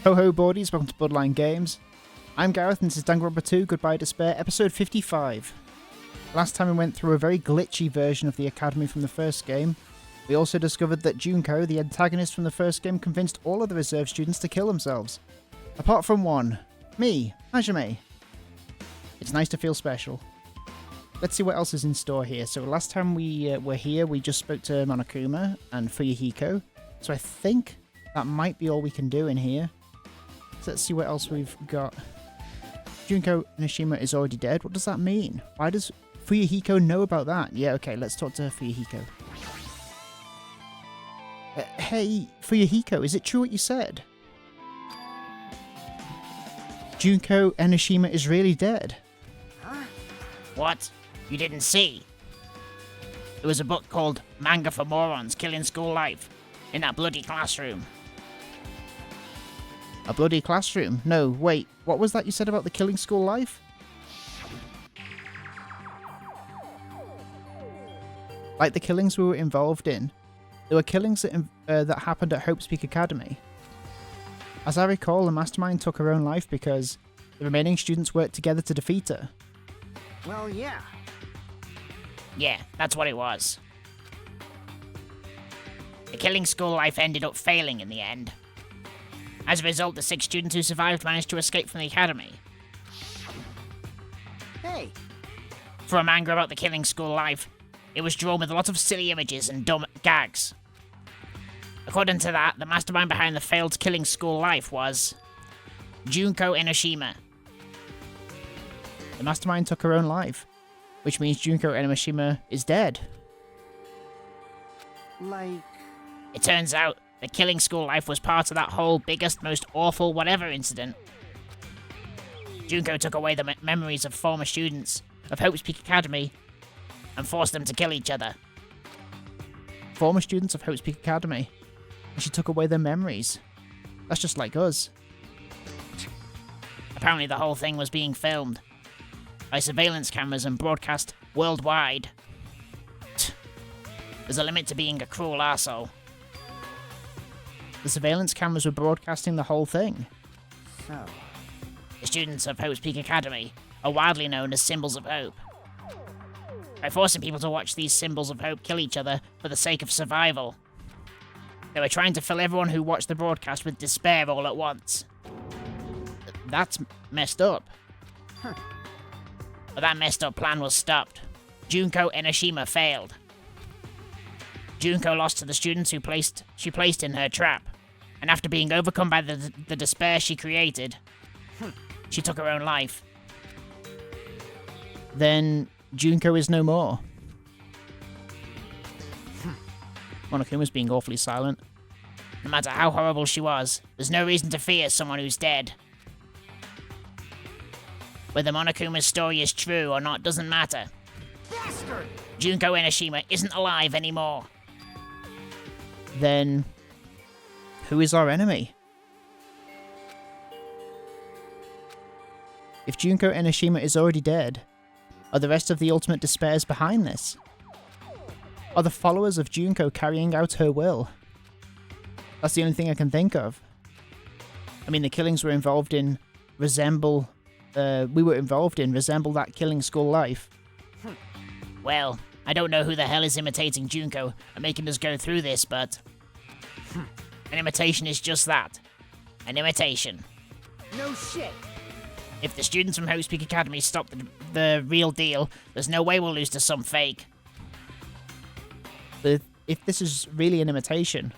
Ho-ho boardies, welcome to Bloodline Games. I'm Gareth and this is Danganronpa 2 Goodbye Despair, episode 55. Last time we went through a very glitchy version of the Academy from the first game. We also discovered that Junko, the antagonist from the first game, convinced all of the reserve students to kill themselves. Apart from one. Me, Hajime. It's nice to feel special. Let's see what else is in store here. So last time we were here, we just spoke to Monokuma and Fuyuhiko. So I think that might be all we can do in here. So let's see what else we've got. Junko Enoshima is already dead. What does that mean? Why does Fuyuhiko know about that? Yeah, okay, let's talk to Fuyuhiko. Hey, Fuyuhiko, is it true what you said? Junko Enoshima is really dead. Huh? What? You didn't see? There was a book called Manga for Morons, Killing School Life, in that bloody classroom. A bloody classroom? No, wait, what was that you said about the Killing School Life? Like the killings we were involved in. There were killings that happened at Hope's Peak Academy. As I recall, the mastermind took her own life because the remaining students worked together to defeat her. Well, yeah. Yeah, that's what it was. The Killing School Life ended up failing in the end. As a result, the 6 students who survived managed to escape from the academy. Hey! For a manga about the Killing School Life, it was drawn with a lot of silly images and dumb gags. According to that, the mastermind behind the failed Killing School Life was Junko Enoshima. The mastermind took her own life, which means Junko Enoshima is dead. Like... It turns out the Killing School Life was part of that whole biggest, most awful whatever incident. Junko took away the memories of former students of Hope's Peak Academy and forced them to kill each other. Former students of Hope's Peak Academy? And she took away their memories. That's just like us. Apparently the whole thing was being filmed by surveillance cameras and broadcast worldwide. There's a limit to being a cruel arsehole. The surveillance cameras were broadcasting the whole thing. So... The students of Hope's Peak Academy are widely known as Symbols of Hope. By forcing people to watch these Symbols of Hope kill each other for the sake of survival, they were trying to fill everyone who watched the broadcast with despair all at once. That's messed up. Huh. But that messed up plan was stopped. Junko Enoshima failed. Junko lost to the students who she placed in her trap, and after being overcome by the despair she created, she took her own life. Then Junko is no more. Monokuma's being awfully silent. No matter how horrible she was, there's no reason to fear someone who's dead. Whether Monokuma's story is true or not doesn't matter. Bastard! Junko Enoshima isn't alive anymore. Then who is our enemy? If Junko Enoshima is already dead, are the rest of the Ultimate Despairs behind this? Are the followers of Junko carrying out her will? That's the only thing I can think of. I mean, the killings we're involved in resemble that Killing School Life. Well, I don't know who the hell is imitating Junko and making us go through this, but an imitation is just that. An imitation. No shit! If the students from Hope's Peak Academy stop the real deal, there's no way we'll lose to some fake. But if this is really an imitation,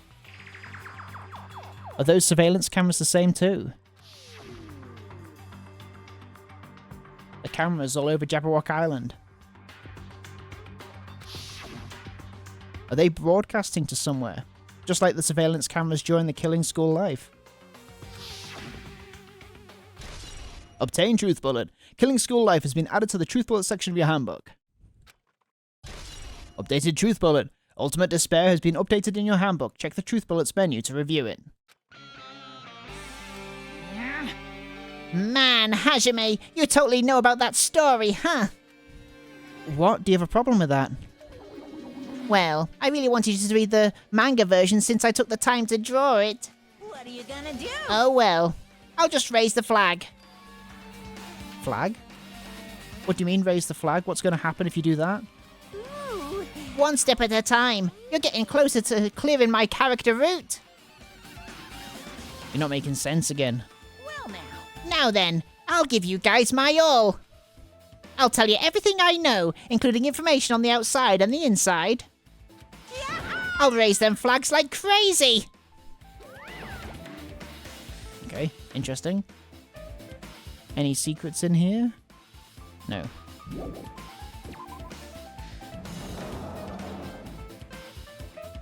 are those surveillance cameras the same too? The cameras all over Jabberwock Island. Are they broadcasting to somewhere? Just like the surveillance cameras during the Killing School Life. Obtain Truth Bullet. Killing School Life has been added to the Truth Bullet section of your handbook. Updated Truth Bullet. Ultimate Despair has been updated in your handbook. Check the Truth Bullets menu to review it. Man, Hajime, you totally know about that story, huh? What? Do you have a problem with that? Well, I really wanted you to read the manga version since I took the time to draw it. What are you gonna do? Oh well. I'll just raise the flag. Flag? What do you mean raise the flag? What's going to happen if you do that? Ooh. One step at a time. You're getting closer to clearing my character route. You're not making sense again. Well now. Now then, I'll give you guys my all. I'll tell you everything I know, including information on the outside and the inside. I'll raise them flags like crazy. Okay, interesting. Any secrets in here? No.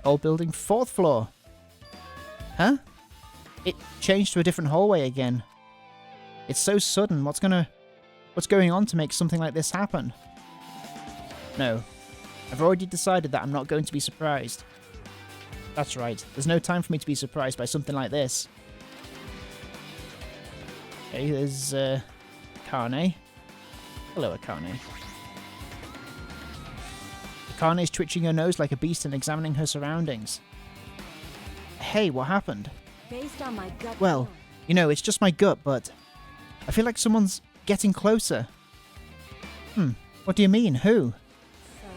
Whole building, 4th floor. Huh? It changed to a different hallway again. It's so sudden. What's going on to make something like this happen? No. I've already decided that I'm not going to be surprised. That's right. There's no time for me to be surprised by something like this. Okay, there's Akane. Hello, Akane. Akane is twitching her nose like a beast and examining her surroundings. Hey, what happened? Based on my gut. Well, you know, it's just my gut, but I feel like someone's getting closer. What do you mean? Who? So,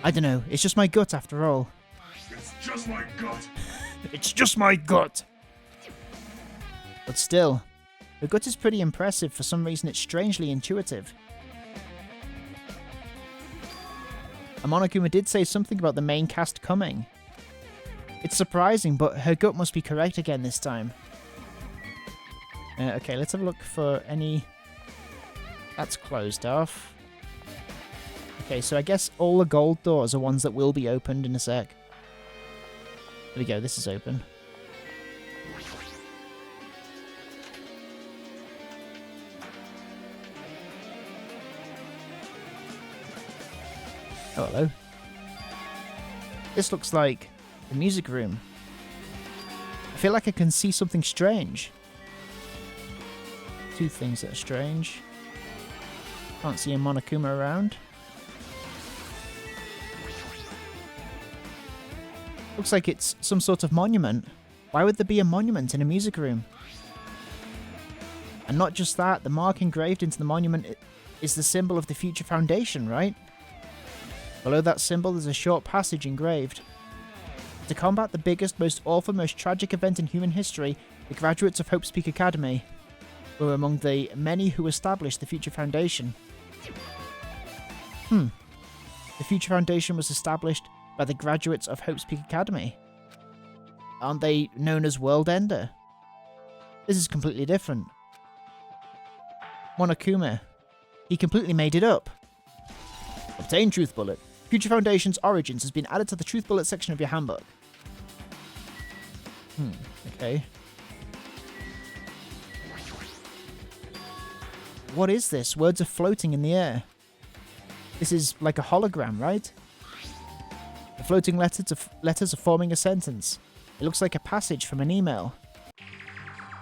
I don't know. It's just my gut after all. It's just my gut. It's just my gut. But still, her gut is pretty impressive. For some reason, it's strangely intuitive. Monokuma did say something about the main cast coming. It's surprising, but her gut must be correct again this time. Okay, let's have a look for any... That's closed off. Okay, so I guess all the gold doors are ones that will be opened in a sec. There we go, this is open. Oh, hello. This looks like the music room. I feel like I can see something strange. Two things that are strange. Can't see a Monokuma around. Looks like it's some sort of monument. Why would there be a monument in a music room? And not just that, the mark engraved into the monument is the symbol of the Future Foundation, right? Below that symbol there's a short passage engraved. To combat the biggest, most awful, most tragic event in human history, the graduates of Hope's Peak Academy were among the many who established the Future Foundation. The Future Foundation was established by the graduates of Hope's Peak Academy. Aren't they known as World Ender? This is completely different. Monokuma. He completely made it up. Obtain Truth Bullet. Future Foundation's origins has been added to the Truth Bullet section of your handbook. Okay. What is this? Words are floating in the air. This is like a hologram, right? The floating letters are forming a sentence. It looks like a passage from an email.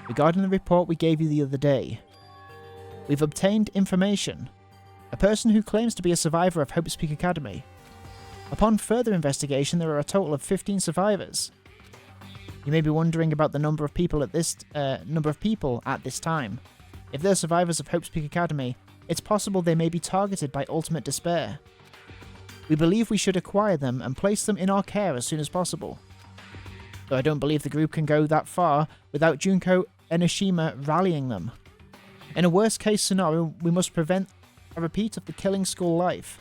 Regarding the report we gave you the other day, we've obtained information. A person who claims to be a survivor of Hope's Peak Academy. Upon further investigation, there are a total of 15 survivors. You may be wondering about the number of people at this time. If they're survivors of Hope's Peak Academy, it's possible they may be targeted by ultimate despair. We believe we should acquire them and place them in our care as soon as possible. Though I don't believe the group can go that far without Junko Enoshima rallying them. In a worst case scenario, we must prevent a repeat of the killing school life.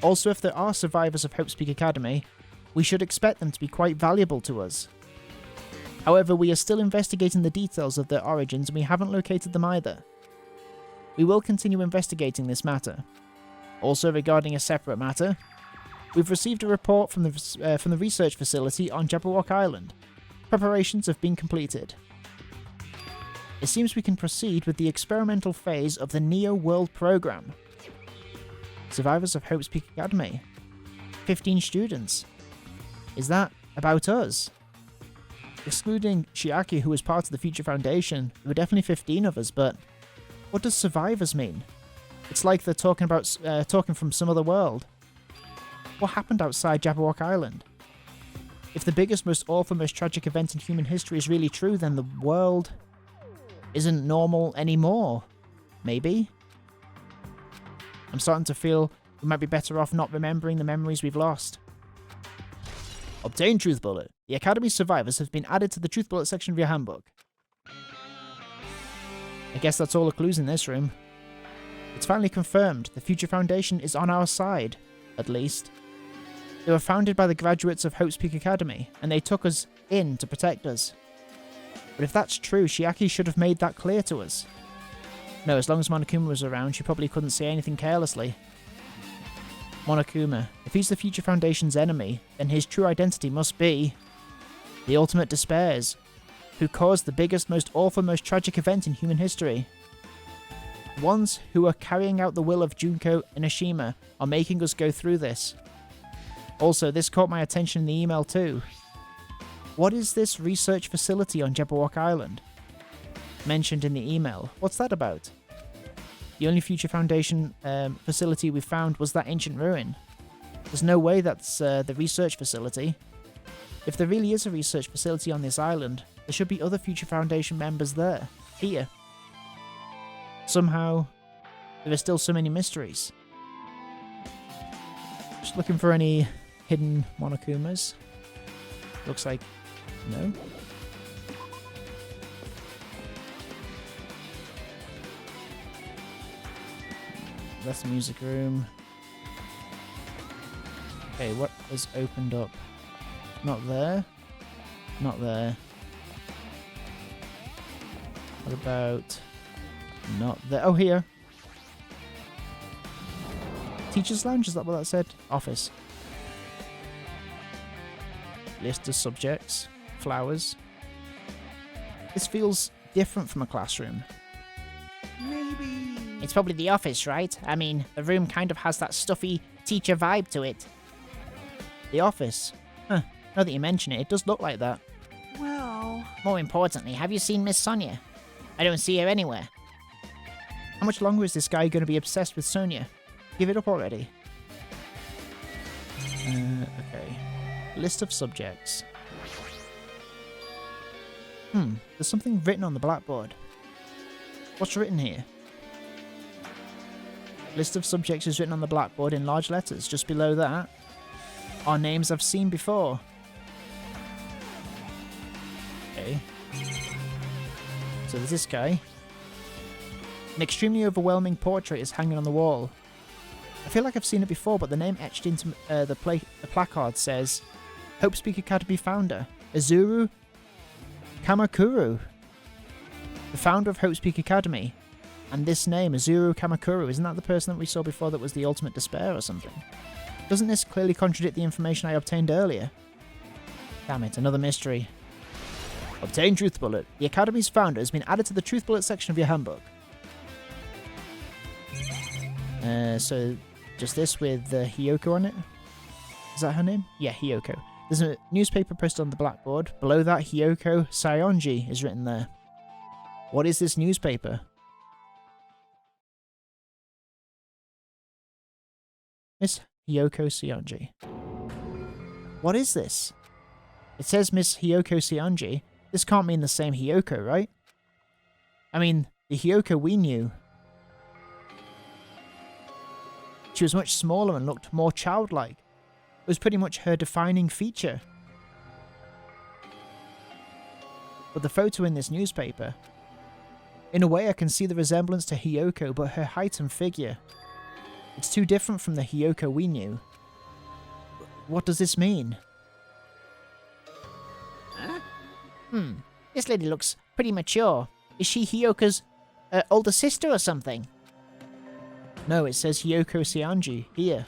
Also, if there are survivors of Hope's Peak Academy, we should expect them to be quite valuable to us. However, we are still investigating the details of their origins and we haven't located them either. We will continue investigating this matter. Also, regarding a separate matter, we've received a report from the research facility on Jabberwock Island. Preparations have been completed. It seems we can proceed with the experimental phase of the Neo World program. Survivors of Hope's Peak Academy. 15 students. Is that about us? Excluding Chiaki, who was part of the Future Foundation, there were definitely 15 of us, but what does survivors mean? It's like they're talking from some other world. What happened outside Jabberwock Island? If the biggest, most awful, most tragic event in human history is really true, then the world isn't normal anymore. Maybe? I'm starting to feel we might be better off not remembering the memories we've lost. Obtain Truth Bullet. The Academy's survivors have been added to the Truth Bullet section of your handbook. I guess that's all the clues in this room. It's finally confirmed. The Future Foundation is on our side, at least. They were founded by the graduates of Hope's Peak Academy, and they took us in to protect us. But if that's true, Chiaki should have made that clear to us. No, as long as Monokuma was around, she probably couldn't say anything carelessly. Monokuma. If he's the Future Foundation's enemy, then his true identity must be the Ultimate Despairs, who caused the biggest, most awful, most tragic event in human history. The ones who are carrying out the will of Junko and Ashima are making us go through this. Also, this caught my attention in the email too. What is this research facility on Jabberwock Island? Mentioned in the email. What's that about? The only Future Foundation facility we found was that ancient ruin. There's no way that's the research facility. If there really is a research facility on this island, there should be other Future Foundation members there. Here. Somehow, there are still so many mysteries. Just looking for any hidden Monokumas. Looks like no. That's the music room. Okay, what has opened up? Not there. Not there. What about... Not there. Oh, here. Teacher's Lounge, is that what that said? Office. List of subjects. Flowers. This feels different from a classroom. Maybe. It's probably the office, right? I mean, the room kind of has that stuffy teacher vibe to it. The office? Huh. Now that you mention it, it does look like that. Well... More importantly, have you seen Miss Sonia? I don't see her anywhere. How much longer is this guy going to be obsessed with Sonia? Give it up already. Okay. List of subjects. There's something written on the blackboard. What's written here? List of subjects is written on the blackboard in large letters. Just below that are names I've seen before. Okay. So there's this guy. An extremely overwhelming portrait is hanging on the wall. I feel like I've seen it before, but the name etched into the placard says Hope's Peak Academy founder, Azuru Kamakuru. The founder of Hope's Peak Academy. And this name, Azuru Kamakuru, isn't that the person that we saw before that was the Ultimate Despair or something? Doesn't this clearly contradict the information I obtained earlier? Damn it, another mystery. Obtain Truth Bullet. The Academy's founder has been added to the Truth Bullet section of your handbook. So, just this with Hiyoko on it? Is that her name? Yeah, Hiyoko. There's a newspaper posted on the blackboard. Below that, Hiyoko Sayonji is written there. What is this newspaper? Miss Hiyoko Sayonji. What is this? It says Miss Hiyoko Sayonji. This can't mean the same Hiyoko, right? I mean, the Hiyoko we knew. She was much smaller and looked more childlike. It was pretty much her defining feature. But the photo in this newspaper... In a way, I can see the resemblance to Hiyoko, but her height and figure... It's too different from the Hiyoko we knew. What does this mean? Huh? This lady looks pretty mature. Is she Hiyoko's older sister or something? No, it says Hiyoko Sayonji here.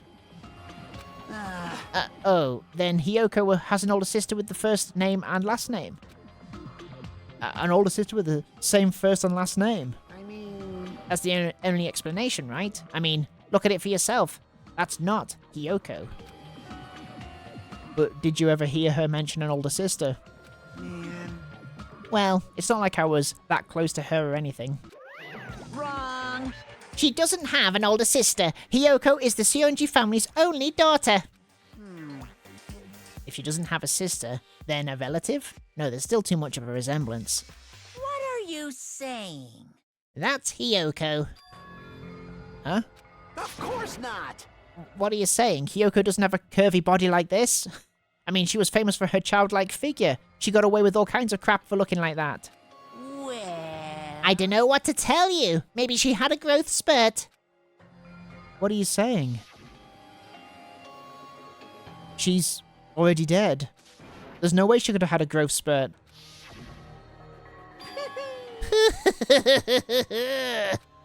Oh, then Hiyoko has an older sister with the first name and last name. An older sister with the same first and last name. I mean... That's the only explanation, right? I mean, look at it for yourself. That's not Hiyoko. But did you ever hear her mention an older sister? Man... Well, it's not like I was that close to her or anything. Wrong! She doesn't have an older sister. Hiyoko is the Sionji family's only daughter. If she doesn't have a sister, then a relative? No, there's still too much of a resemblance. What are you saying? That's Hiyoko. Huh? Of course not. What are you saying? Hiyoko doesn't have a curvy body like this? I mean, she was famous for her childlike figure. She got away with all kinds of crap for looking like that. Well... I don't know what to tell you. Maybe she had a growth spurt. What are you saying? She's already dead. There's no way she could have had a growth spurt.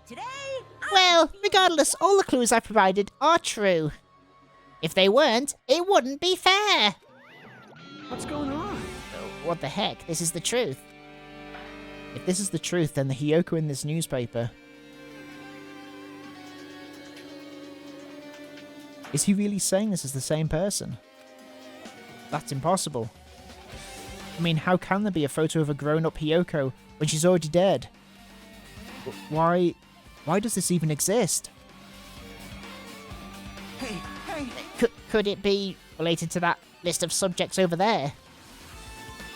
Today, Well, regardless, all the clues I provided are true. If they weren't, it wouldn't be fair. What's going on? What the heck? This is the truth. If this is the truth, then the Hiyoko in this newspaper... Is he really saying this is the same person? That's impossible. I mean, how can there be a photo of a grown-up Hiyoko when she's already dead? Why does this even exist? Hey, hey. Could it be related to that list of subjects over there?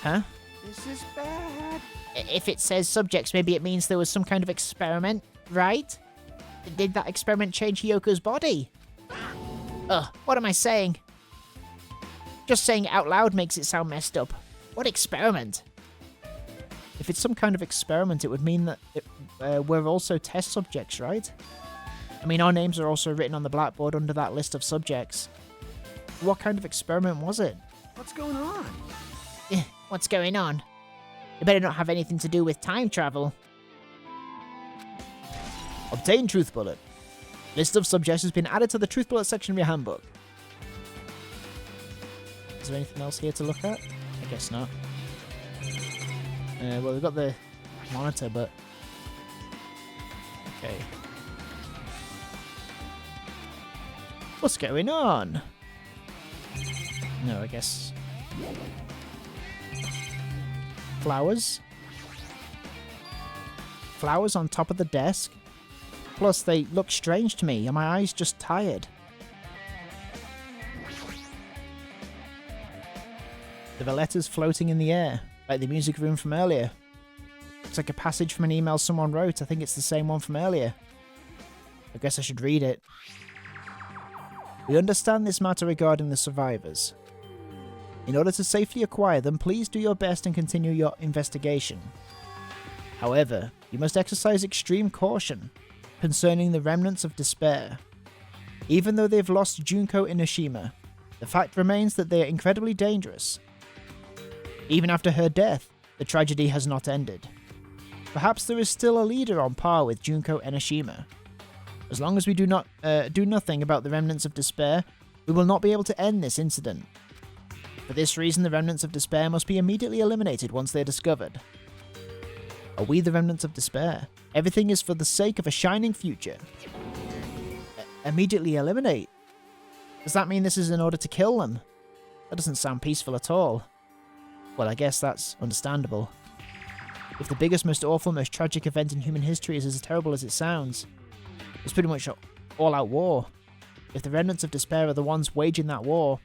Huh? This is bad. If it says subjects, maybe it means there was some kind of experiment, right? Did that experiment change Hiyoko's body? Ugh, what am I saying? Just saying it out loud makes it sound messed up. What experiment? If it's some kind of experiment, it would mean that we're also test subjects, right? I mean, our names are also written on the blackboard under that list of subjects. What kind of experiment was it? What's going on? What's going on? It better not have anything to do with time travel. Obtain Truth Bullet. List of subjects has been added to the Truth Bullet section of your handbook. Is there anything else here to look at? I guess not. Well, we've got the monitor, but... Okay. What's going on? No, I guess... Flowers? Flowers on top of the desk? Plus, they look strange to me. Are my eyes just tired? There are letters floating in the air, like the music room from earlier. It's like a passage from an email someone wrote. I think it's the same one from earlier. I guess I should read it. We understand this matter regarding the survivors. In order to safely acquire them, please do your best and continue your investigation. However, you must exercise extreme caution concerning the remnants of despair. Even though they've lost Junko Inoshima, the fact remains that they are incredibly dangerous. Even after her death, the tragedy has not ended. Perhaps there is still a leader on par with Junko Enoshima. As long as we do nothing about the remnants of despair, we will not be able to end this incident. For this reason, the remnants of despair must be immediately eliminated once they are discovered. Are we the remnants of despair? Everything is for the sake of a shining future. Immediately eliminate? Does that mean this is in order to kill them? That doesn't sound peaceful at all. Well, I guess that's understandable. If the biggest, most awful, most tragic event in human history is as terrible as it sounds, it's pretty much all-out war. If the remnants of despair are the ones waging that war,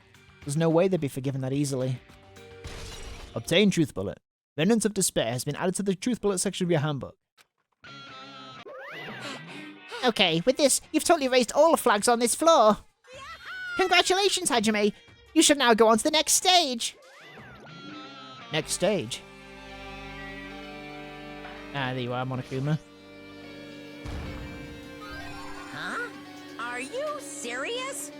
there's no way they'd be forgiven that easily. Obtain Truth Bullet. Remnants of Despair has been added to the Truth Bullet section of your handbook. Okay, with this, you've totally raised all the flags on this floor. Congratulations, Hajime. You should now go on to the next stage. Next stage. Ah, there you are, Monokuma. Huh? Are you serious?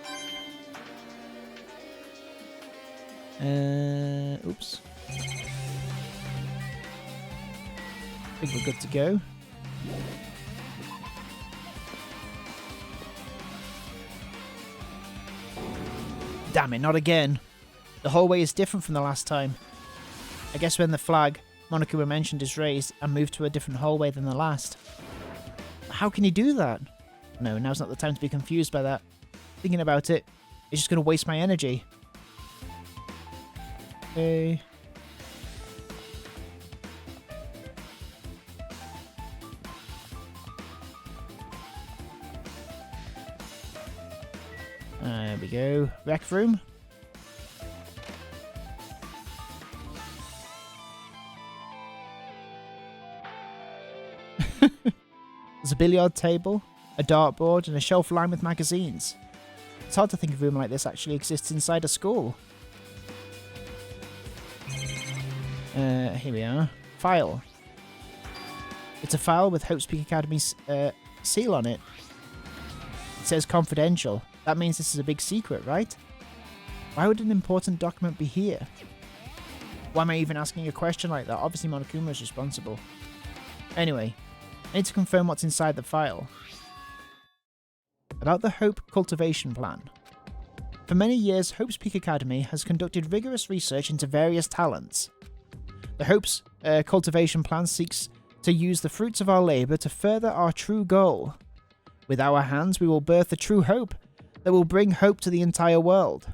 Oops. I think we're good to go. Damn it, not again. The hallway is different from the last time. I guess when the flag Monokuma mentioned is raised, I moved to a different hallway than the last. How can you do that? No, now's not the time to be confused by that. Thinking about it, it's just going to waste my energy. Okay. There we go. Rec room. There's a billiard table, a dartboard, and a shelf lined with magazines. It's hard to think a room like this actually exists inside a school. Here we are. File. It's a file with Hope's Peak Academy's seal on it. It says confidential. That means this is a big secret, right? Why would an important document be here? Why am I even asking a question like that? Obviously Monokuma is responsible. Anyway, I need to confirm what's inside the file. About the Hope Cultivation Plan. For many years, Hope's Peak Academy has conducted rigorous research into various talents. The Hope's Cultivation Plan seeks to use the fruits of our labour to further our true goal. With our hands, we will birth the true hope that will bring hope to the entire world.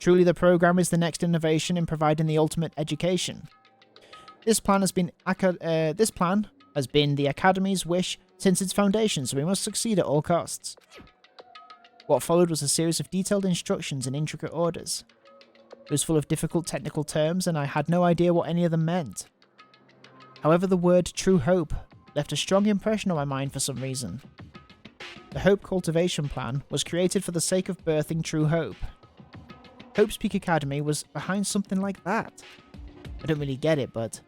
Truly, the program is the next innovation in providing the ultimate education. This plan has been the Academy's wish since its foundation, so we must succeed at all costs. What followed was a series of detailed instructions and intricate orders. It was full of difficult technical terms, and I had no idea what any of them meant. However, the word True Hope left a strong impression on my mind for some reason. The Hope Cultivation Plan was created for the sake of birthing true hope. Hope's Peak Academy was behind something like that. I don't really get it, but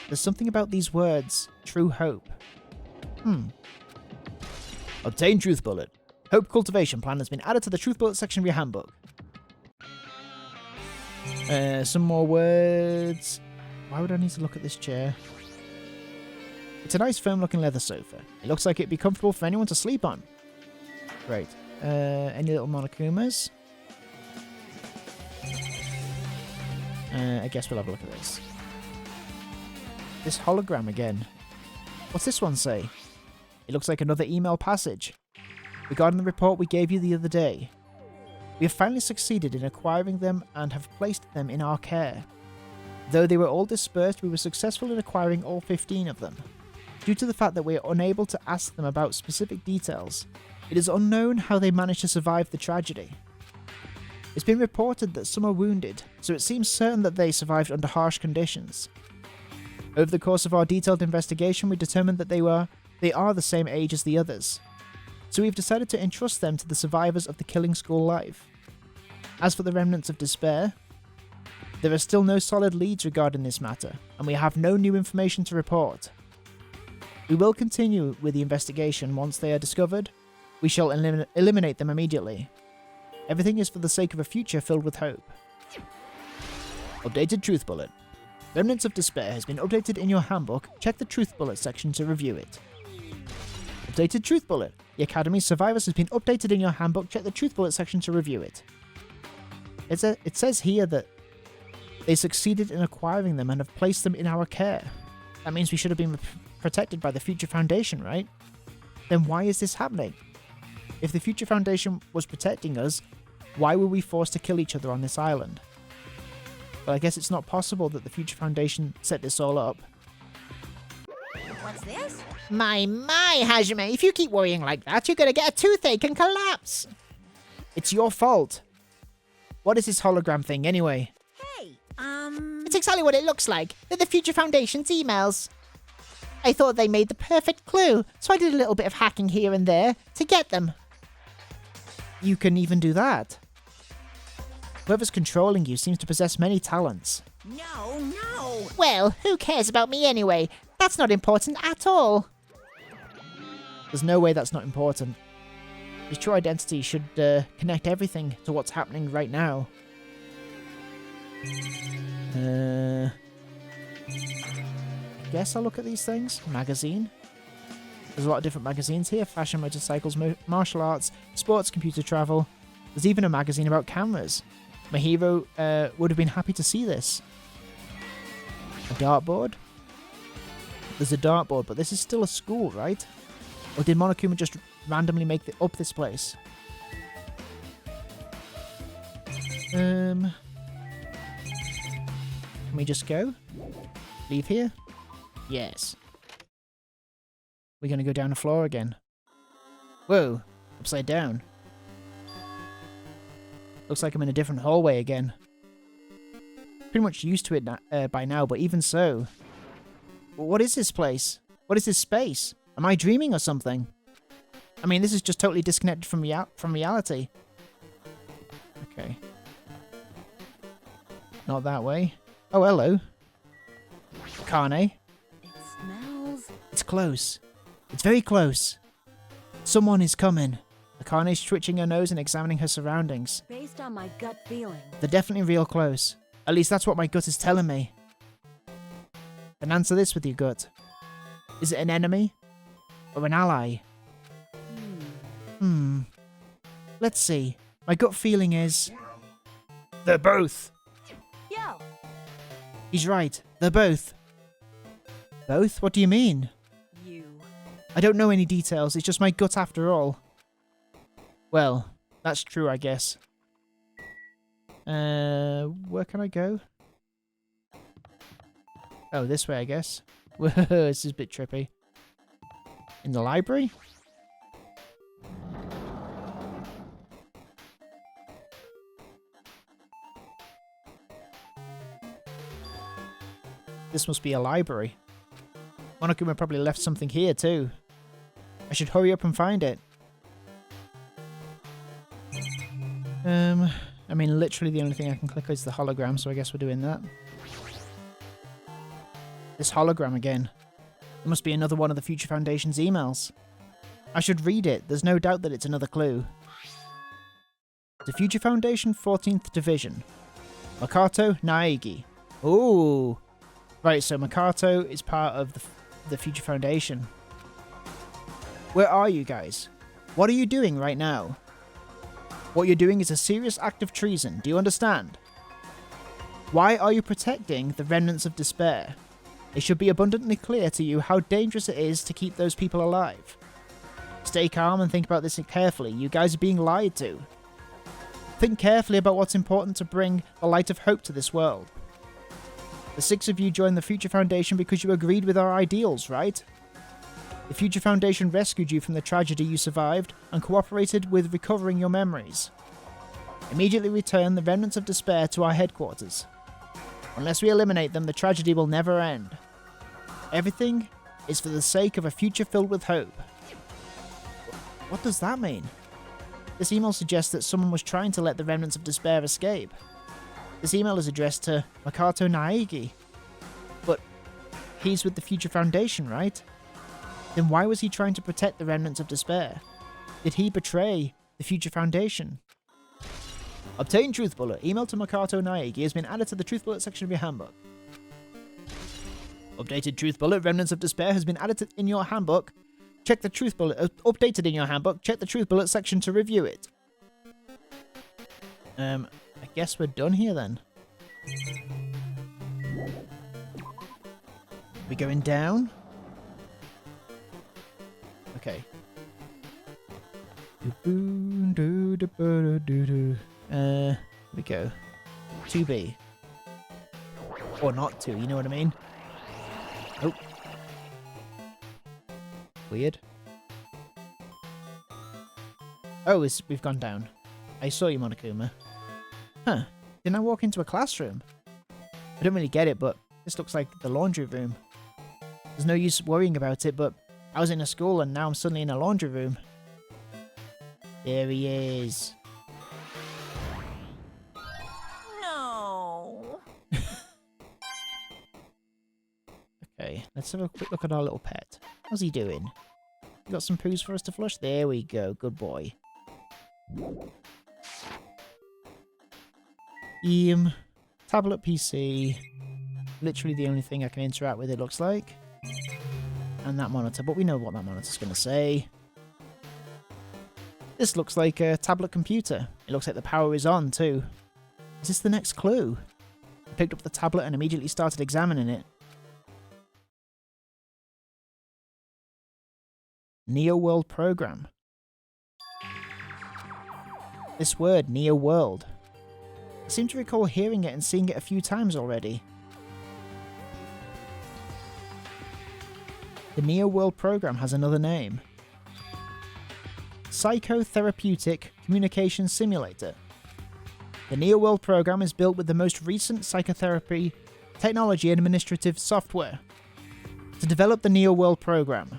there's something about these words, True Hope. Obtain Truth Bullet. Hope Cultivation Plan has been added to the Truth Bullet section of your handbook. Some more words. Why would I need to look at this chair? It's a nice firm looking leather sofa. It looks like it'd be comfortable for anyone to sleep on. Great. Any little Monokumas? I guess we'll have a look at this. This hologram again. What's this one say? It looks like another email passage. Regarding the report we gave you the other day. We have finally succeeded in acquiring them and have placed them in our care. Though they were all dispersed, we were successful in acquiring all 15 of them. Due to the fact that we are unable to ask them about specific details, it is unknown how they managed to survive the tragedy. It's been reported that some are wounded, so it seems certain that they survived under harsh conditions. Over the course of our detailed investigation, we determined that they are the same age as the others. So we've decided to entrust them to the survivors of the killing school life. As for the remnants of despair, there are still no solid leads regarding this matter, and we have no new information to report. We will continue with the investigation once they are discovered. We shall eliminate them immediately. Everything is for the sake of a future filled with hope. Updated Truth Bullet. Remnants of Despair has been updated in your handbook. Check the Truth Bullet section to review it. Updated Truth Bullet. The Academy's Survivors has been updated in your handbook. Check the Truth Bullet section to review it. It says here that they succeeded in acquiring them and have placed them in our care. That means we should have been protected by the Future Foundation, right? Then why is this happening? If the Future Foundation was protecting us, why were we forced to kill each other on this island? Well, I guess it's not possible that the Future Foundation set this all up. What's this? My, Hajime, if you keep worrying like that, you're gonna get a toothache and collapse. It's your fault. What is this hologram thing, anyway? Hey, It's exactly what it looks like. They're the Future Foundation's emails. I thought they made the perfect clue, so I did a little bit of hacking here and there to get them. You can even do that. Whoever's controlling you seems to possess many talents. no. Well, who cares about me anyway? That's not important at all. There's no way that's not important. His true identity should connect everything to what's happening right now. I guess I'll look at these things. Magazine. There's a lot of different magazines here. Fashion, motorcycles, martial arts, sports, computer travel. There's even a magazine about cameras. My hero would have been happy to see this. A dartboard. There's a dartboard, but this is still a school, right? Or did Monokuma just randomly make up this place? Can we just go? Leave here? Yes. We're gonna go down the floor again. Whoa, upside down. Looks like I'm in a different hallway again. Pretty much used to it by now, but even so. What is this place? What is this space? Am I dreaming or something? I mean, this is just totally disconnected from reality. Okay. Not that way. Oh, hello. Carne. It smells. It's close. It's very close. Someone is coming. Akane's twitching her nose and examining her surroundings. Based on my gut feeling. They're definitely real close. At least that's what my gut is telling me. Then answer this with your gut. Is it an enemy? Or an ally? Let's see. My gut feeling is... They're both. Yo! He's right. They're both. Both? What do you mean? You. I don't know any details. It's just my gut after all. Well, that's true, I guess. Where can I go? Oh, this way, I guess. Whoa, this is a bit trippy. In the library? This must be a library. Monokuma probably left something here too. I should hurry up and find it. I mean, literally the only thing I can click is the hologram, so I guess we're doing that. This hologram again. It must be another one of the Future Foundation's emails. I should read it. There's no doubt that it's another clue. The Future Foundation 14th Division. Makoto Naegi. Ooh. Right, so Makoto is part of the Future Foundation. Where are you guys? What are you doing right now? What you're doing is a serious act of treason, do you understand? Why are you protecting the remnants of despair? It should be abundantly clear to you how dangerous it is to keep those people alive. Stay calm and think about this carefully, you guys are being lied to. Think carefully about what's important to bring a light of hope to this world. The 6 of you joined the Future Foundation because you agreed with our ideals, right? The Future Foundation rescued you from the tragedy you survived and cooperated with recovering your memories. Immediately return the remnants of despair to our headquarters. Unless we eliminate them, the tragedy will never end. Everything is for the sake of a future filled with hope. What does that mean? This email suggests that someone was trying to let the remnants of despair escape. This email is addressed to Makoto Naegi. But he's with the Future Foundation, right? Then why was he trying to protect the remnants of despair? Did he betray the Future Foundation? Obtain Truth Bullet. Email to Makoto Naegi has been added to the Truth Bullet section of your handbook. Updated Truth Bullet. Remnants of Despair has been added in your handbook. Check the Truth Bullet. Updated in your handbook. Check the Truth Bullet section to review it. I guess we're done here then. We going down? Okay. We go. 2B. Or not 2, you know what I mean? Oh. Weird. Oh, we've gone down. I saw you, Monokuma. Huh. Didn't I walk into a classroom? I don't really get it, but this looks like the laundry room. There's no use worrying about it, but I was in a school and now I'm suddenly in a laundry room. There he is. No. Okay, let's have a quick look at our little pet. How's he doing? You got some poos for us to flush? There we go, good boy. Tablet PC. Literally the only thing I can interact with, it looks like. And that monitor, but we know what that monitor's going to say. This looks like a tablet computer. It looks like the power is on too. Is this the next clue? I picked up the tablet and immediately started examining it. Neo World Program. This word, Neo World. I seem to recall hearing it and seeing it a few times already. The Neo World Program has another name. Psychotherapeutic Communication Simulator. The Neo World Program is built with the most recent psychotherapy technology and administrative software. To develop the Neo World Program,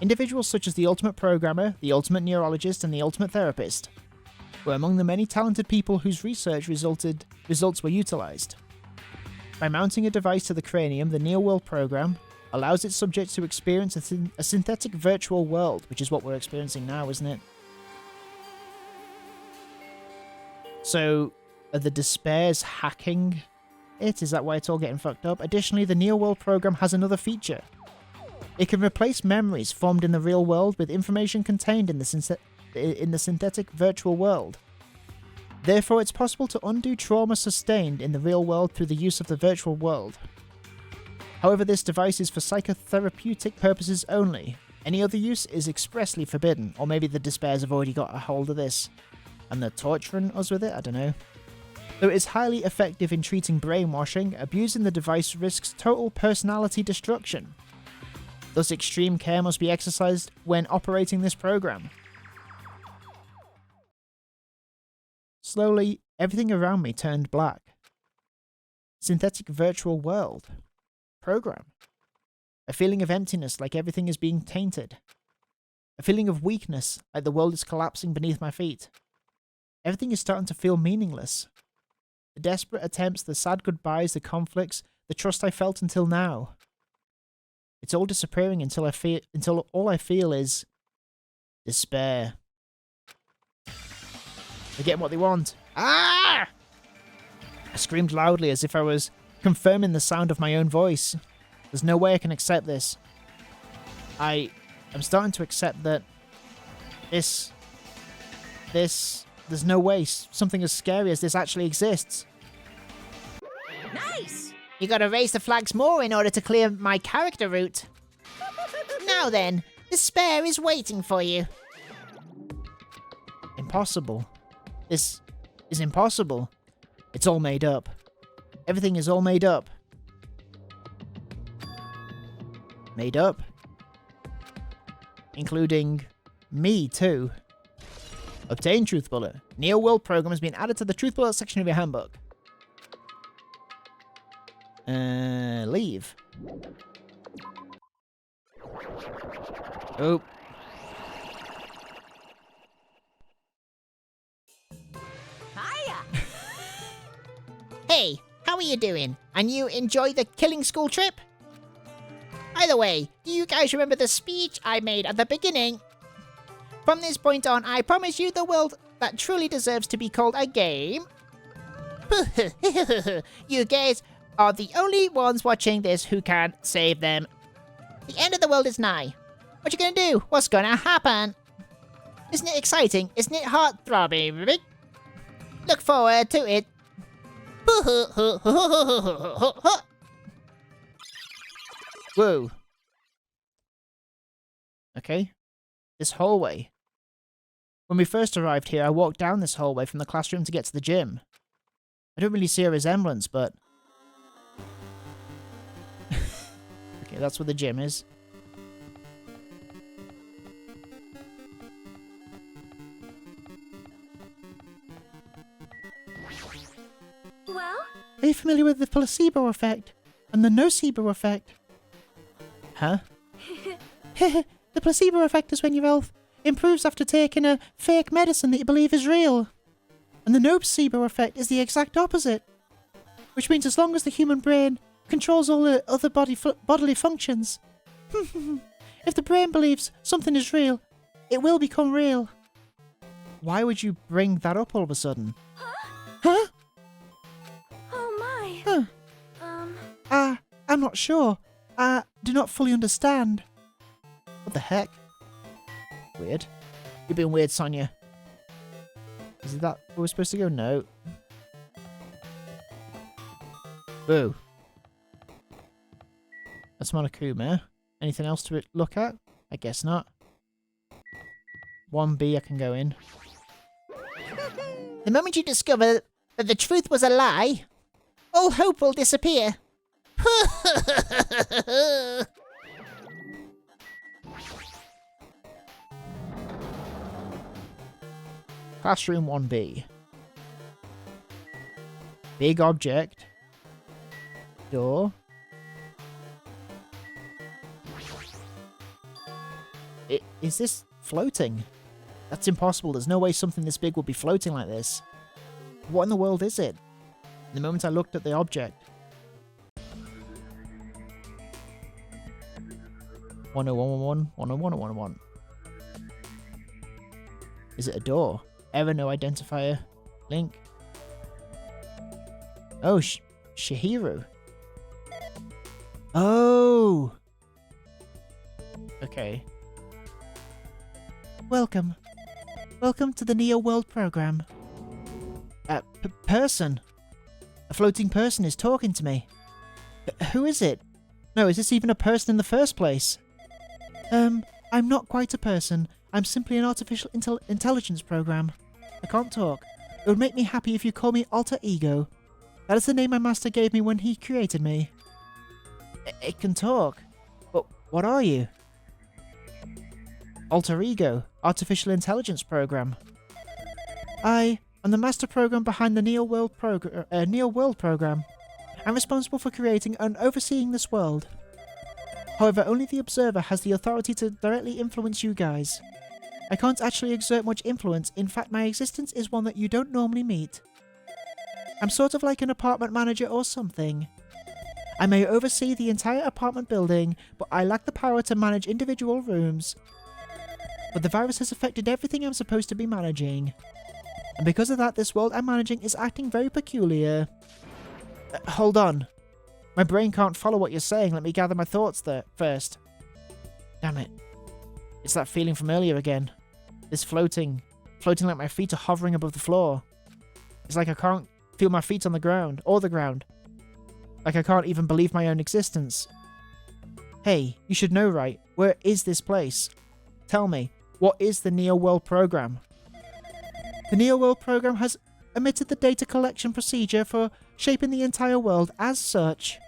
Individuals such as the ultimate programmer, the ultimate neurologist, and the ultimate therapist were among the many talented people whose research results were utilized. By mounting a device to the cranium, the Neo-World program allows its subjects to experience a synthetic virtual world, which is what we're experiencing now, isn't it? So, are the Despairs hacking it? Is that why it's all getting fucked up? Additionally, the Neo-World program has another feature. It can replace memories formed in the real world with information contained in the synthetic virtual world. Therefore, it's possible to undo trauma sustained in the real world through the use of the virtual world. However, this device is for psychotherapeutic purposes only. Any other use is expressly forbidden, or maybe the Despairs have already got a hold of this and they're torturing us with it, I don't know. Though it is highly effective in treating brainwashing, abusing the device risks total personality destruction. Thus, extreme care must be exercised when operating this program. Slowly, everything around me turned black. Synthetic virtual world. Program. A feeling of emptiness, like everything is being tainted. A feeling of weakness, like the world is collapsing beneath my feet. Everything is starting to feel meaningless. The desperate attempts, the sad goodbyes, the conflicts, the trust I felt until now. It's all disappearing until all I feel is despair. They're getting what they want. Ah! I screamed loudly as if I was confirming the sound of my own voice. There's no way I can accept this. I'm starting to accept that there's no way something as scary as this actually exists. Nice! You gotta raise the flags more in order to clear my character route. Now then, despair is waiting for you. Impossible. This is impossible. It's all made up. Everything is all made up. Made up? Including me, too. Obtain Truth Bullet. Neo World program has been added to the Truth Bullet section of your handbook. Leave. Oh. Hiya! Hey, how are you doing? And you enjoy the killing school trip? By the way, do you guys remember the speech I made at the beginning? From this point on, I promise you the world that truly deserves to be called a game. You guys are the only ones watching this who can save them. The end of the world is nigh. What you gonna do? What's gonna happen? Isn't it exciting? Isn't it heart-throbbing? Look forward to it. Whoa. Okay. This hallway. When we first arrived here, I walked down this hallway from the classroom to get to the gym. I don't really see a resemblance, but... okay, that's where the gym is. Well? Are you familiar with the placebo effect? And the nocebo effect? Huh? The placebo effect is when your health improves after taking a fake medicine that you believe is real. And the nocebo effect is the exact opposite. Which means as long as the human brain controls all the other bodily functions. If the brain believes something is real, it will become real. Why would you bring that up all of a sudden? Huh? Oh my. Huh. I'm not sure. I do not fully understand. What the heck? Weird. You've been weird, Sonia. Is that where we're supposed to go? No. Boo. That's Monokuma. Anything else to look at? I guess not. 1B I can go in. The moment you discover that the truth was a lie, all hope will disappear. Classroom 1B. Big object. Door. is this floating? That's impossible. There's no way something this big would be floating like this. What in the world is it? The moment I looked at the object. 10111, 101 Is it a door? Error, no identifier. Link. Oh, Shihiru. Oh! Okay. Welcome. Welcome to the Neo World program. Person. A floating person is talking to me. Who is it? No, is this even a person in the first place? I'm not quite a person. I'm simply an artificial intelligence program. I can't talk. It would make me happy if you call me Alter Ego. That is the name my master gave me when he created me. It can talk. But what are you? Alter Ego, Artificial Intelligence Program. I am the master program behind the Neo World program. I'm responsible for creating and overseeing this world. However, only the observer has the authority to directly influence you guys. I can't actually exert much influence. In fact, my existence is one that you don't normally meet. I'm sort of like an apartment manager or something. I may oversee the entire apartment building, but I lack the power to manage individual rooms. But the virus has affected everything I'm supposed to be managing. And because of that, this world I'm managing is acting very peculiar. Hold on. My brain can't follow what you're saying. Let me gather my thoughts there first. Damn it. It's that feeling from earlier again. This floating like my feet are hovering above the floor. It's like I can't feel my feet on the ground, or the ground. Like I can't even believe my own existence. Hey, you should know, right? Where is this place? Tell me, what is the Neo World program? The Neo World program has omitted the data collection procedure for shaping the entire world as such.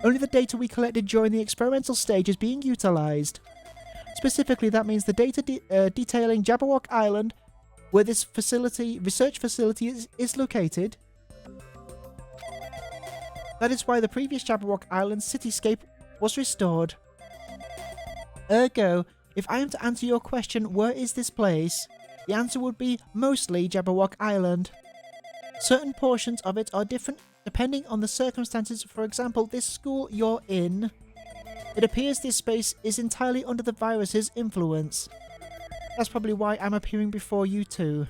Only the data we collected during the experimental stage is being utilized. Specifically, that means the data detailing Jabberwock Island, where this research facility is located. That is why the previous Jabberwock Island cityscape was restored. Ergo, if I am to answer your question, where is this place? The answer would be mostly Jabberwock Island. Certain portions of it are different depending on the circumstances. For example, this school you're in. It appears this space is entirely under the virus's influence. That's probably why I'm appearing before you too.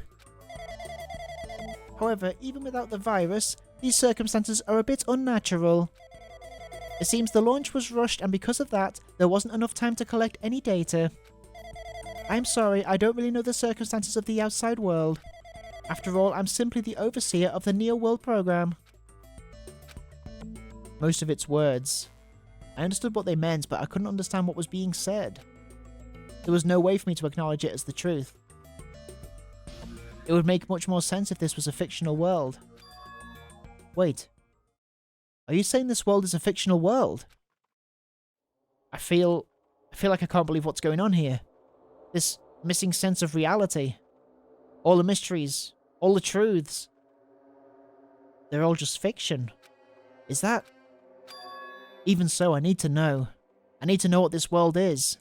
However, even without the virus, these circumstances are a bit unnatural. It seems the launch was rushed, and because of that, there wasn't enough time to collect any data. I'm sorry, I don't really know the circumstances of the outside world. After all, I'm simply the overseer of the Neo World program. Most of its words. I understood what they meant, but I couldn't understand what was being said. There was no way for me to acknowledge it as the truth. It would make much more sense if this was a fictional world. Wait. Are you saying this world is a fictional world? I feel like I can't believe what's going on here. This missing sense of reality. All the mysteries. All the truths. They're all just fiction. Is that... Even so, I need to know. I need to know what this world is.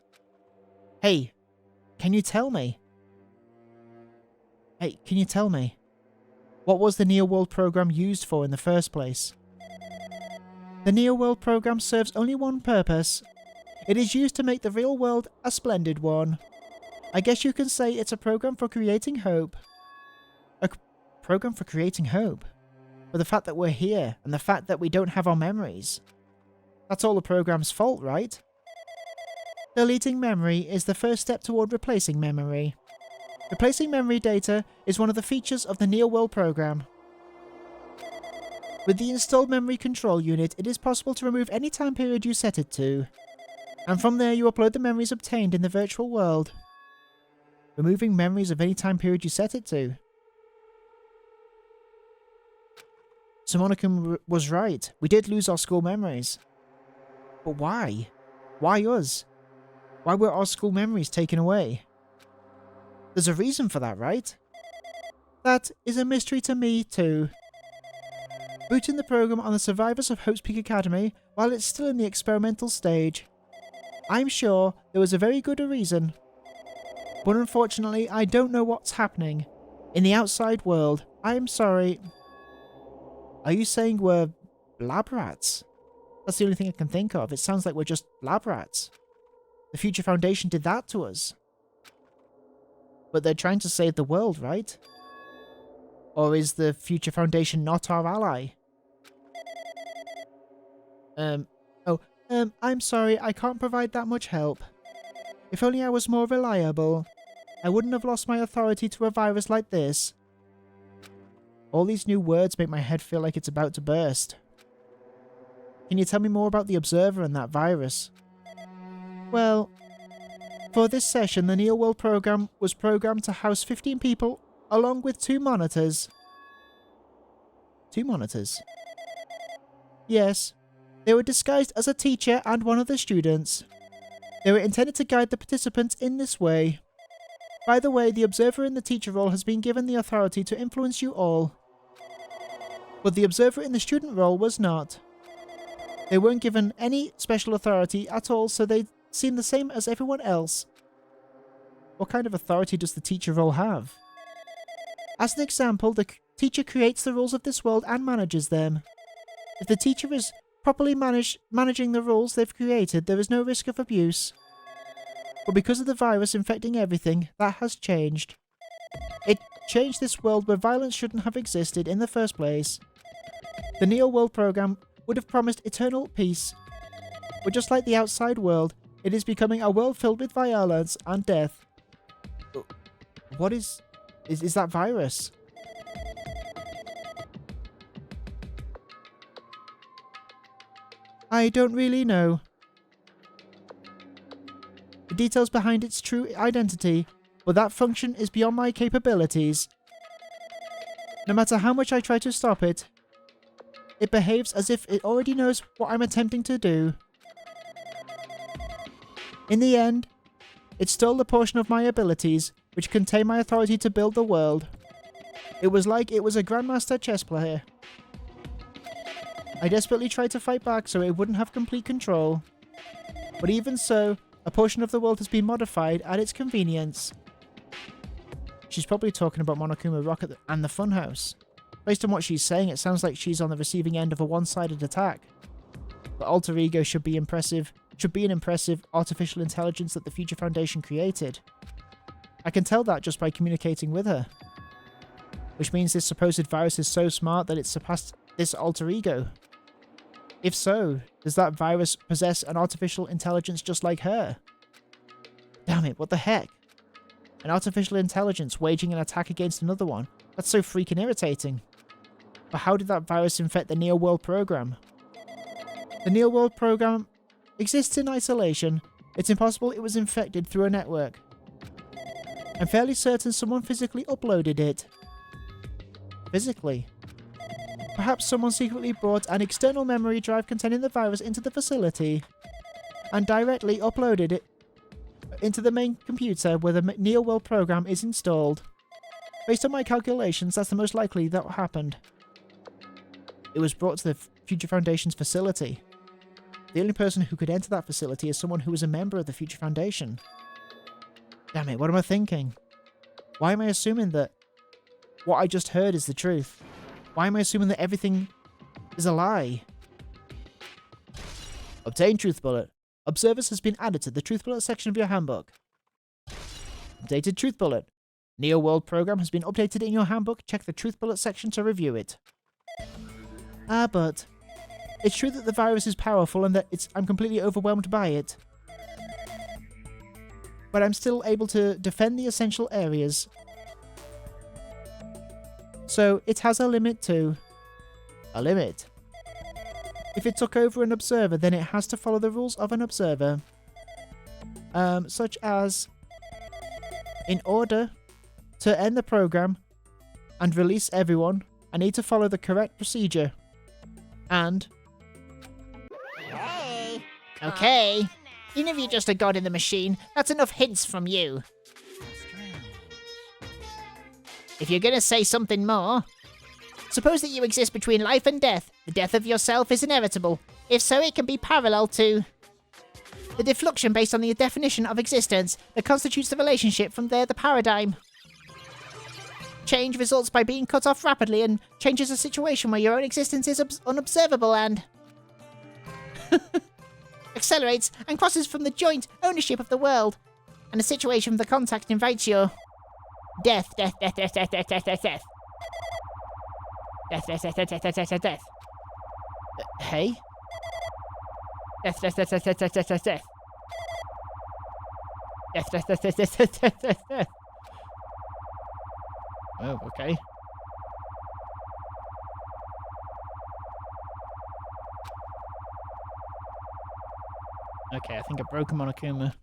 Hey, can you tell me? Hey, can you tell me? What was the Neo World program used for in the first place? The Neo World program serves only one purpose. It is used to make the real world a splendid one. I guess you can say it's a program for creating hope. A program for creating hope? For the fact that we're here, and the fact that we don't have our memories. That's all the program's fault, right? Deleting memory is the first step toward replacing memory. Replacing memory data is one of the features of the Neo World program. With the installed memory control unit, it is possible to remove any time period you set it to. And from there you upload the memories obtained in the virtual world. Removing memories of any time period you set it to. Simonicum was right. We did lose our school memories. But why? Why us? Why were our school memories taken away? There's a reason for that, right? That is a mystery to me too. Booting the program on the survivors of Hope's Peak Academy while it's still in the experimental stage. I'm sure there was a very good reason. But unfortunately, I don't know what's happening in the outside world. I'm sorry. Are you saying we're lab rats? That's the only thing I can think of. It sounds like we're just lab rats. The Future Foundation did that to us. But they're trying to save the world, right? Or is the Future Foundation not our ally? I'm sorry, I can't provide that much help. If only I was more reliable, I wouldn't have lost my authority to a virus like this. All these new words make my head feel like it's about to burst. Can you tell me more about the Observer and that virus? Well, for this session, the Neo World program was programmed to house 15 people along with 2 monitors. 2 monitors? Yes. They were disguised as a teacher and one of the students. They were intended to guide the participants in this way. By the way, the Observer in the teacher role has been given the authority to influence you all. But the Observer in the student role was not. They weren't given any special authority at all, so they seem the same as everyone else. What kind of authority does the teacher role have? As an example, the teacher creates the rules of this world and manages them. If the teacher is properly managing the rules they've created, there is no risk of abuse. But because of the virus infecting everything, that has changed. It changed this world where violence shouldn't have existed in the first place. The Neo World program would have promised eternal peace. But just like the outside world, it is becoming a world filled with violence and death. What is that virus? I don't really know. The details behind its true identity, but that function is beyond my capabilities. No matter how much I try to stop it, it behaves as if it already knows what I'm attempting to do. In the end, it stole the portion of my abilities, which contain my authority to build the world. It was like it was a grandmaster chess player. I desperately tried to fight back so it wouldn't have complete control. But even so, a portion of the world has been modified at its convenience. She's probably talking about Monokuma Rocket and the Funhouse. Based on what she's saying, it sounds like she's on the receiving end of a one-sided attack. The alter ego should be an impressive artificial intelligence that the Future Foundation created. I can tell that just by communicating with her. Which means this supposed virus is so smart that it surpassed this alter ego. If so, does that virus possess an artificial intelligence just like her? Damn it, what the heck? An artificial intelligence waging an attack against another one? That's so freaking irritating. But how did that virus infect the Neo World program? The Neo World program exists in isolation. It's impossible it was infected through a network. I'm fairly certain someone physically uploaded it. Physically? Perhaps someone secretly brought an external memory drive containing the virus into the facility and directly uploaded it into the main computer where the Neo World program is installed. Based on my calculations, that's the most likely that happened. It was brought to the Future Foundation's facility. The only person who could enter that facility is someone who was a member of the Future Foundation. Damn it, what am I thinking? Why am I assuming that what I just heard is the truth? Why am I assuming that everything is a lie? Obtain Truth Bullet. Observers has been added to the Truth Bullet section of your handbook. Updated Truth Bullet. Neo World program has been updated in your handbook. Check the Truth Bullet section to review it. But it's true that the virus is powerful and that I'm completely overwhelmed by it. But I'm still able to defend the essential areas. So it has a limit too. A limit. If it took over an observer, then it has to follow the rules of an observer. Such as, in order to end the program and release everyone, I need to follow the correct procedure. And... Hey! Okay. Even if you're just a god in the machine, that's enough hints from you. If you're gonna say something more... Suppose that you exist between life and death. The death of yourself is inevitable. If so, it can be parallel to... The defluxion based on the definition of existence that constitutes the relationship from there the paradigm. Change results by being cut off rapidly and changes a situation where your own existence is unobservable and accelerates and crosses from the joint ownership of the world and a situation where the contact invites your death. Hey? Death. Oh, okay. Okay, I think I broke him on Akuma.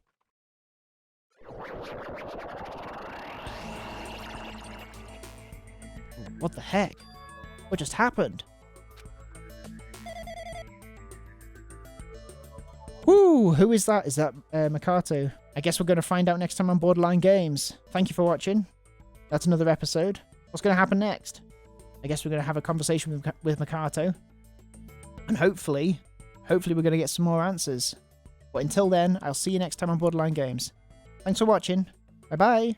What the heck? What just happened? Whoo! Who is that? Is that Makato? I guess we're going to find out next time on Borderline Games. Thank you for watching. That's another episode. What's going to happen next? I guess we're going to have a conversation with Makato. And hopefully we're going to get some more answers. But until then, I'll see you next time on Borderline Games. Thanks for watching. Bye-bye.